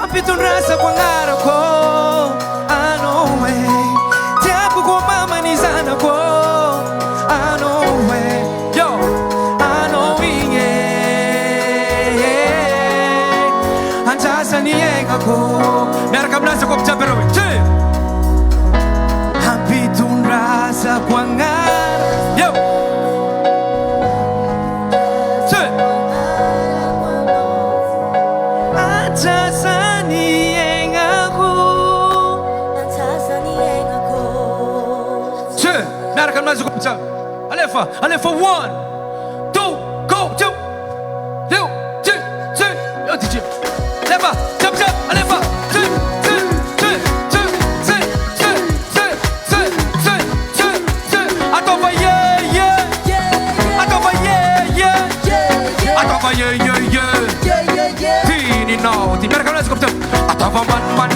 Apitong rasa pangarap ko. Ano tiyak ko mamanisan ako. Ano yo, ano Anjasan niyeng ako. Meron ka mula sa kopcha pero apitong rasa pangarap. Yo, Anjasan niyeng ako. Meron ka mula sa kopcha. Alefa, 1, 2, go, 2, 3, yo, DJ. Alefa, jump, Alefa, Atova, yeah. Tini now, ti mereka let's go to Atova man,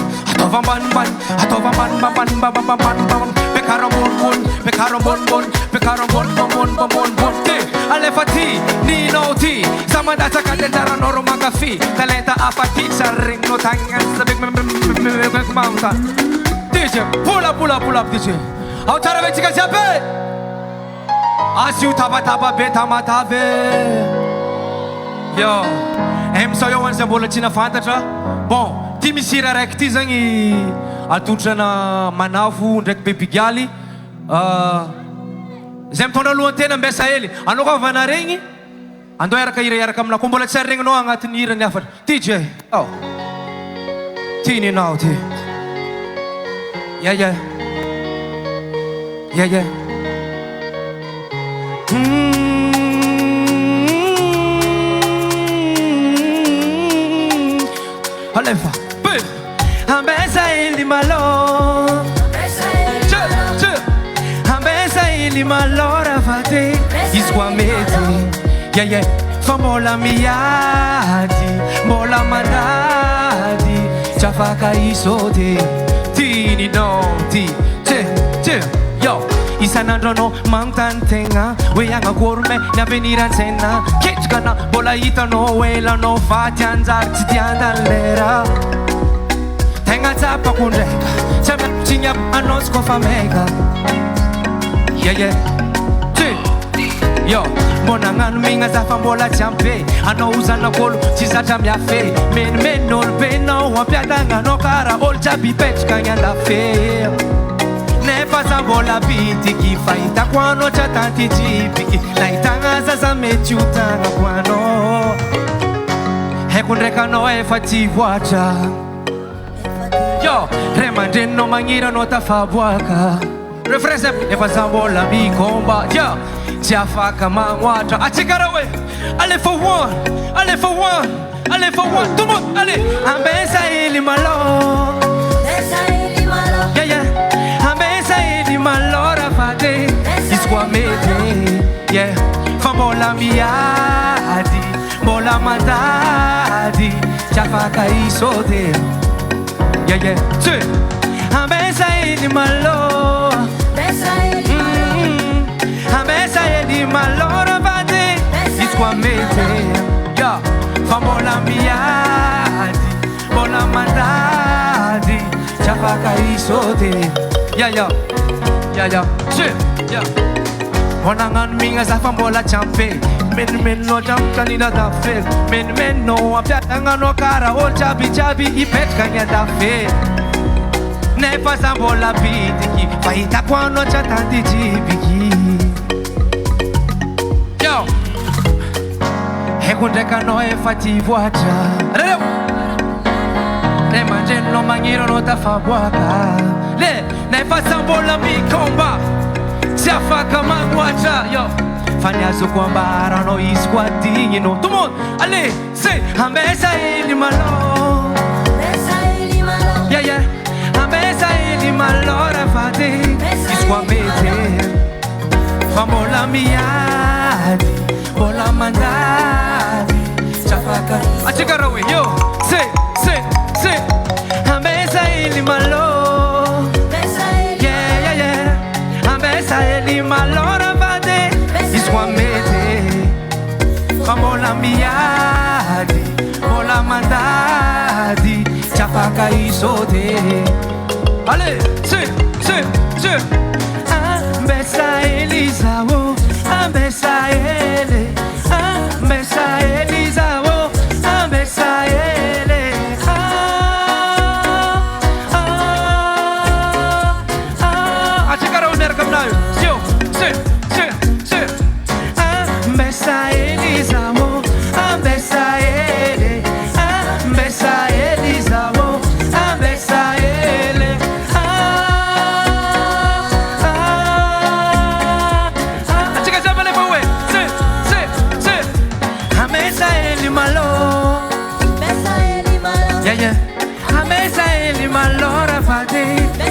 Bekaron. Alefa ti, Nino ti, sama data kadentara noro magafi, talenta apati saring no tangan sabik mountain. DJ, pull up DJ. How tara veci ka siapa? Asiu taba beta matabe. Yo, so wan sa bola china fantatra. Bon, ti misira rekti zangi atutrana manafo ndraiky bebigaly. Zay mitondra alohan-tena mbesa hely. Anao ka vana regny andao iaraka amina ko mbola tsy ary regninao agnatin'ny hirany afatra. DJ, tiany anao ty. Yeah. Alefa, ambesa hely malo. Malora fate iswa meti yeah famola miadi mola mandadi chafaka isote tini noti yo isanandrono mantantenga weanga gorme na venira cena kitchkana bola itano wela no fati anzar tiandalera tenga zapa kundeka chama chinya anosko famega yeah. Yo, monangan minga za fambola champe. Ano uzana kolo chizata miafe. Men nol peno wapiadanga no kara olcha bipech kanyanda fe. Nepa za bola biti kifaita kwano cha tanti jipiki. Naitanga za mechiutanga kwano. Hekundreka no efati wacha. Yo, remandeno mangira no tafabwaka. Reference never zambola mi komba yeah Jafaka mangwata achikarawe ale for one tout le monde allez ambesa ili malo yeah ambesa ili malo rafate iswa mete yeah fambola miadi bola madadi Jafaka isote yeah ambesa ili malo Ambesa edi malora vade iswa mete ya famola miadi bola mandadi chafaka isote ya Monangan minga za famola champe men no jamkani na da fe men no apyatanga no kara ol chabi ipet kanya da fe Nepa zambola bitiki faita kwano cha tanti jibiki yo hekundeka no efati vuacha ne manje no mangiro no tafabwaka le nepa zambola mikomba siafaka mangwacha yo fanyazo kwambara no isquadinho no tout le monde allez c'est ambesa ili malo yeah Ambesa ili malora fate iswa mete famola miadi bola mandadi chafaka achikarawe yo say ambesa ili malo yeah ambesa ili malora fate iswa mete famola miadi bola mandadi afaka isote. Allez, c'est Ambessa Elisa, oh, Ambessa Ele, Ambessa Elisa, oh, Ambessa Ele. Achegara o mercado naio, c'est Ambessa Elisa, oh, Ambessa Ele, Ambessa Elisa, oh, Ambessa Ele.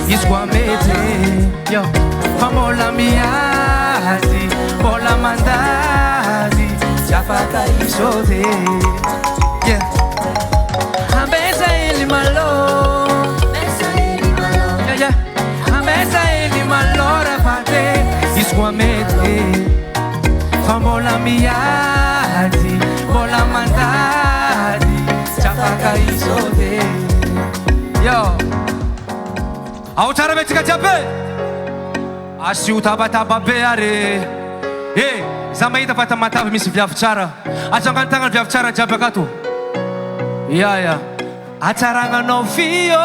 Isquamete, yo, famola miazi, bola mandazi, chafaka isote, yeah. Ambessa ele malo, yeah, yeah. Ambessa ele malo rafate, isquamete, famola miazi, bola mandazi, chafaka isote, yo. Autara betika jabe asiutabata be are zamaita fata matavy misy viavy tsara atsangany tagnany viavy tsara jiaby akato ya atsaragnanao fio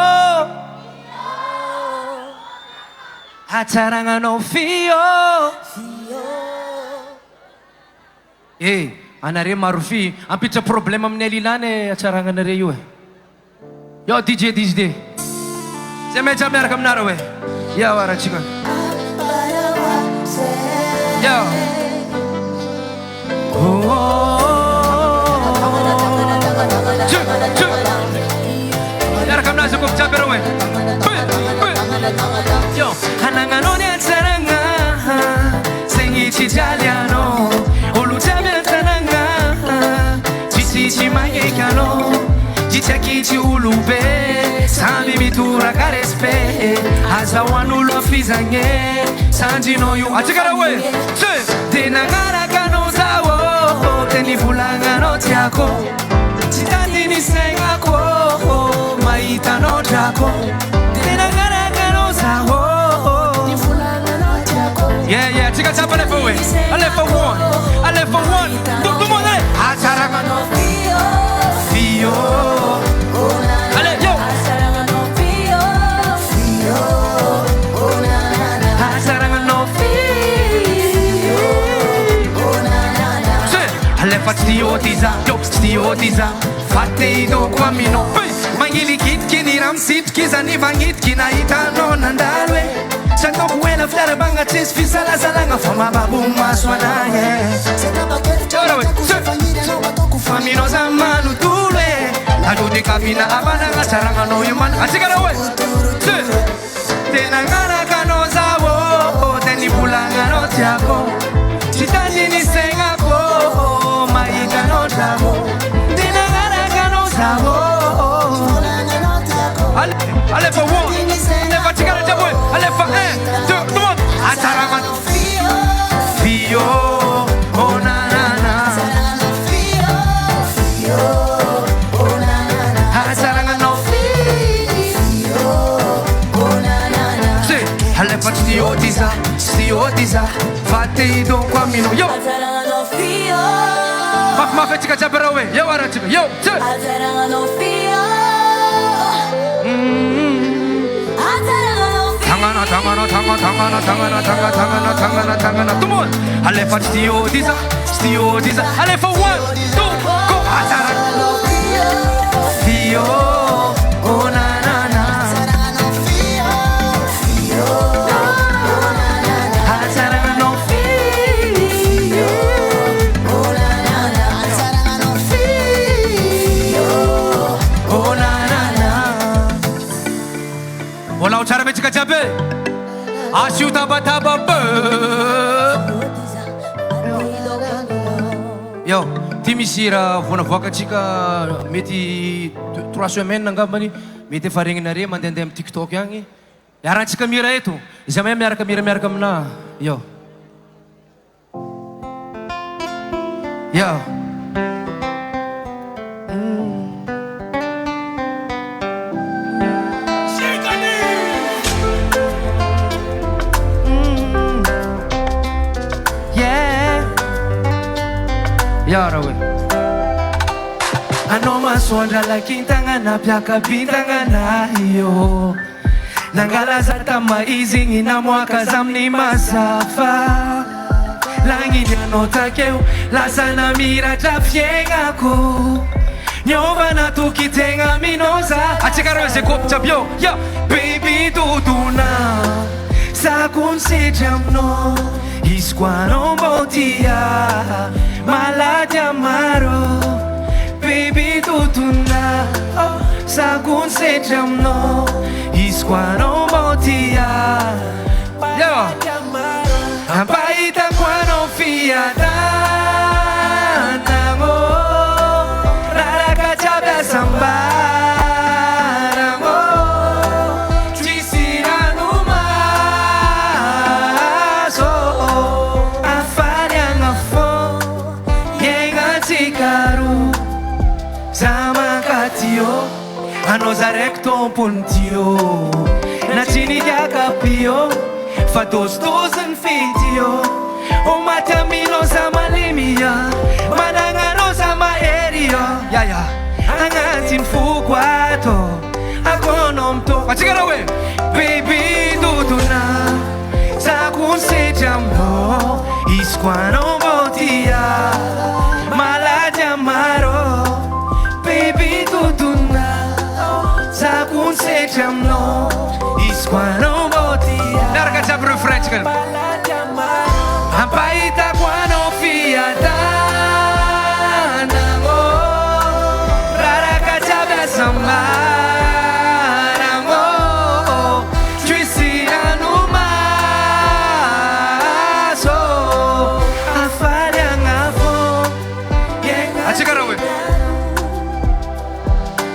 atsaragnanao fio anare maro fi ampitra problème amin'ny alilany atsaragnanare io yo DJ Saya meja mereka menara we, ya wara chicken, ya, mereka menara cukup caper we, yo, hananganone saranga, sengi cicaliano, ulu caper saranga, cici mayekano. Jichaki ulube Sambi mitura karespe Azawanulo fizanye Sanji no yu Achikara we Tenangara kano zawo Teni fulanga no tiako Chitandi ni sengako Maita no jako Tenangara kano zawo Yeah, chika chapa left away I left for one Come on, Achara no Fio Ale, yo Asarangan no fio Ale fat stiotiza Fate ido kwa mino Mangili kit kiniram sit Kizani vangit kinaita no nandalwe Santo kuena flare banga tis Fisala salanga Fama babu maswananye Chora we Famino zamanu tulwe Aduh di kabina abana ngacaranga no yuman Achikara we Tenangara kano zawo Teni pulanga no tiako Chitani ni sengako Maika no tako Tenangara kano zawo Ale for one Never chikara jabwe Ale for un, two, come on Acaranga no Fio Oh na na na Stiotiza Fate do kwa mino Yo Mafe chika chapera we Yo wara chika Yo Tangana Come on Ale fat stiotiza Ale for one Two Go Ataranga Fio Oh na na na Walau cara becik cabe, asyik taba. Yo, timisira vona voaka chika mety 3 semaines angambany mety efa regninare mandehandeha amin'ny TikTok agny. Iarantsika mira eto, izahay may miaraka amina. Yo. Yo. we Ano masondra lakintangana piaka bintangana iyo Nangalaza tamaizi ina mwaka zamni masafa Langini anotakeu lasana mira trafiegnako Nyovana tukitenga minoza Achikaro se kopchapyo yo baby tutuna Sakunsejamno Isquano botia Maladia maro Baby tutuna Sakunsejamno Isquano botia Yo Ampaita quano fiata Nango Raraka chabia sambarango Cisira numaso Afanya ngafo Yenga tikaru Sama katio Anoza recto puntio Na chini kapio Fatos dozen fitio O matamino sama limia Manangano sama area Ya Angatin fukwato Akonomto Achikara we Baby duduna Sakun sejamno Isquano botia Maladia maro Baby duduna Sakun sejamno Isquano botia Narga jabru French kan Ampaita quano fiata Nango Raraka chabia sambarango Trisira numaso Afalya ngafo Achikara we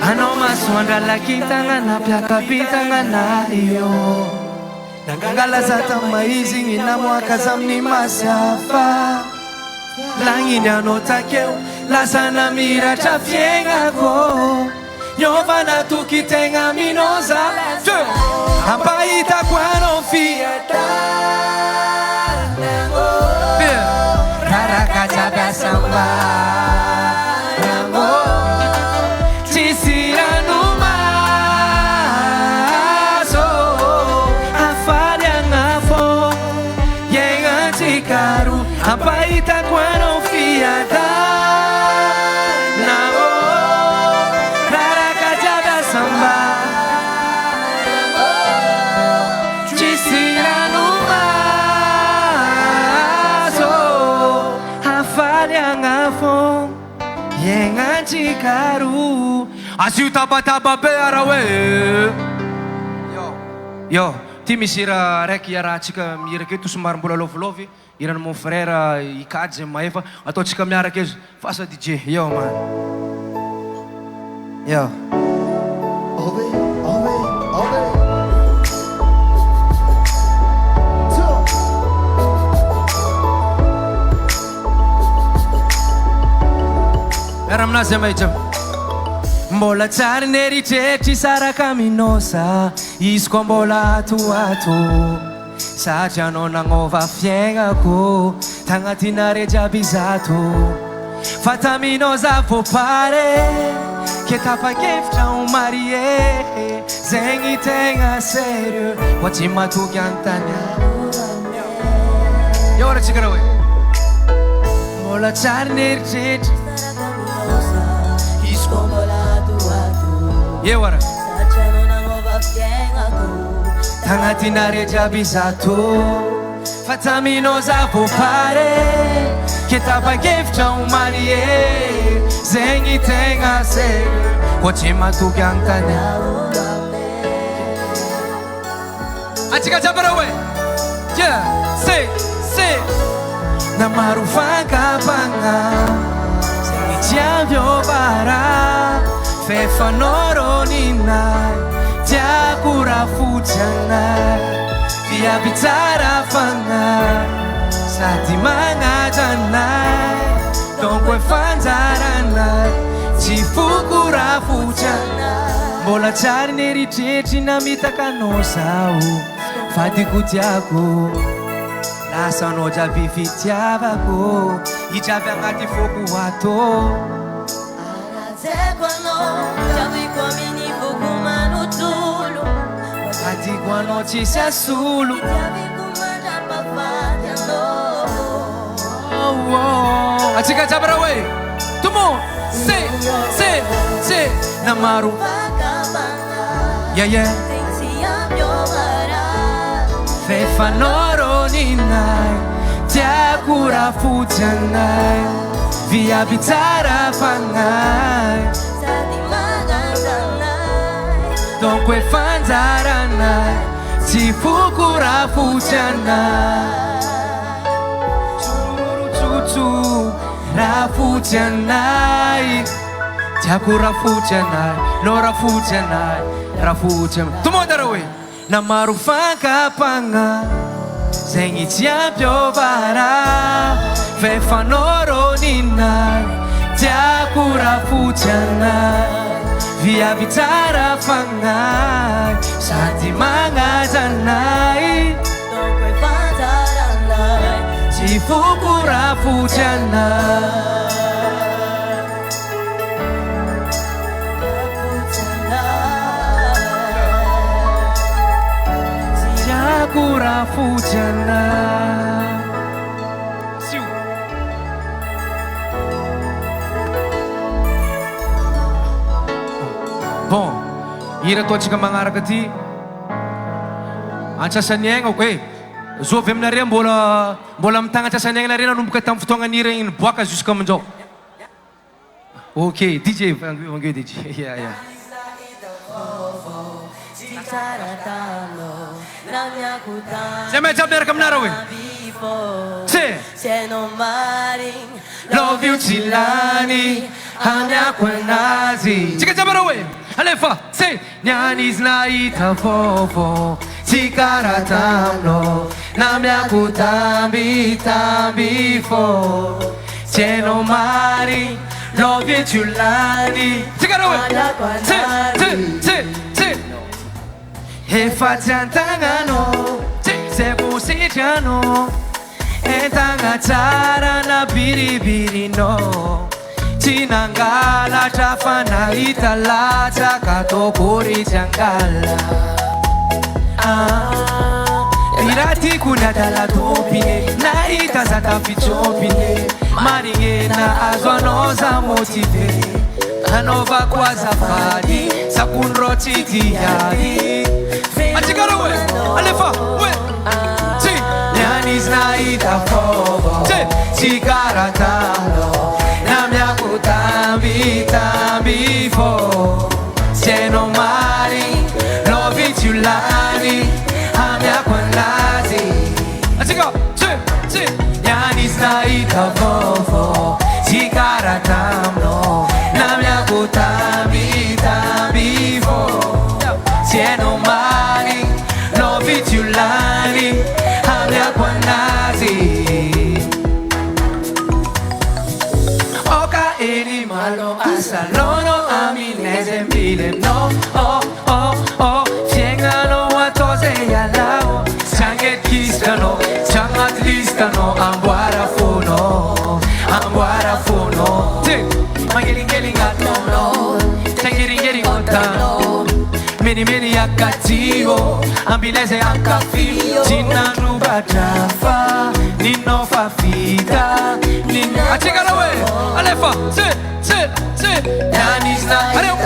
Ano maswanda lakintangana piaka bintangana iyo Nangalaza tamaizi ina mwaka zamni masafa Langini anotakeu lasana mira trafiegnako Nyovana tukitenga minoza Ampaita quano fiata Raraka chabia sambarango Cisira numaso Afalya ngafo Yenga tikaru Ampaita quano fiata Nao Raraka chabia sambarango Cisira numaso Afalya ngafo Yenga tikaru Asiu taba-taba beara we Yo Timisira rek yara tsika miraka eto somary mbola lôvolovy Irana mon frère ikady zay maefa Ataotsika miaraka ezo Fasa DJ Yo man Yo Era aminazy amay jiaby Mbola tsary neritreritry saraka minosa Izy koa mbola atoato Satria anao nagnova fiaignako Tagnatina re jiaby zato Fa taminosa vo pare Ke tapa-kevitra ho marie Zegny tegna sérieux Ho tsy matoky antany Yo ora tsika raha hoe Mbola tsary neritreritry Izy koa mbola Yo ora Tagnatina re jiaby zato Fa taminosa vo pare Ke tapa-kevitra ho marie Zegny tegna sérieux Ho tsy matoky antany Atsika jiaby raha hoe Se Na maro fankapagna Zegny jiaby o bara Fefanao ninay Tiako raha fotsy anay Viavy tsara fagnahy Sady magnatra anay Donko efa anjaranay Tsy foko raha fotsy anay Mbola tsary neritreritry namitaka anao zaho Fadiko tiako Asanao jiaby fitiavako ijiaby agnaty foko ato Arazeko anao jiabyko amin'ny foko manontolo adiko anao tsisy asolo jiabyko mandrapafady anao atsika jiaby raha hoe tout le monde c'est namaro yeah Fefanoro ninay tiako raha fotsy anay viaby tsara fagnay sady magnanjanay donc efa anjaranay tsy foko raha fotsy anay tsotso raha fotsy anay tiako raha fotsy anay no raha fotsy anay raha fotsy anay tout le monde raha hoe namaro fankapagna zegny tsy ampiovara fefanoro ninay tiako raha fotsy anay viavy tsara fagnay sady magnaja anay donc efa anjaranay tsy foko raha fotsy anay Kura fujana Bon, hira ataontsika magnaraka ty antsasany aigna ko zovy aminareo mbola mitagna antsasany aigna nareo nanomboka tamin'ny fotoagna nira igny niboaka jusqu'à amin'izao. Ok, DJ vangeo DJ. Yeah. Jamais jamais kamnara we. Se non mari love you chilani hanya kwanazi. Chika jamara we. Alefa say nyani znaita fofo chikara tamno namya kutambi tambi fo. Se non mari love you chilani. Chika we. Say. Efa tiantangano se você já não entanga tsara na biribiri no tinangala chafana itala chakatokori changala irati kuna dala topine na itazata fichopine maringena azwanoza motive anova kwa safari sakunroti tiyari Achikara we, alefa we, si Nyani znaita fogo, si chikara talo Namya kutambi tambi fo Se no mari, lovi chulani Amya kwandazi Achika, si Nyani znaita fogo, si chikara talo Namya kutambi tambi fo Se no mari Vitulani, hamya kwa nazi Oka eni malo asalono amineze mbile no Fiengano watose yalao Changet kistano, changat listano Ambuara funo Mangiringeri ngatono Changiringeri ngotano Meni yakativo ambileze ankafio China nuba trafa Nino fafita Nino Achikala we Alefa Se Yanis na Areo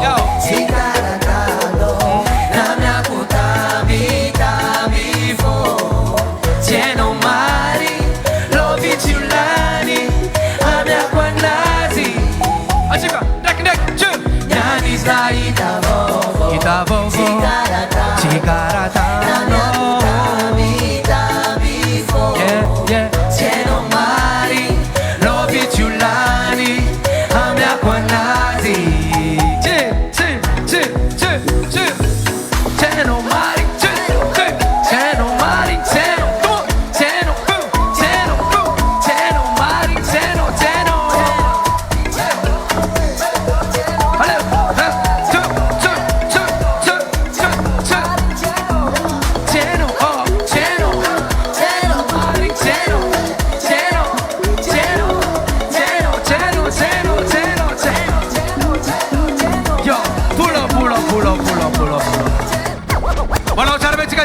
Yo Chikara talo Namya kutambi tambi fo Cheno mari Lovi chulani Amya kwa nazi Achika Dek Yanis na Itavo Chikara tano Yeah Cheno mari Lovi chulani Amya kwa nazi Cheno mari Cheno mari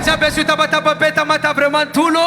jiaby asio tabataba be tamata vraiment tolo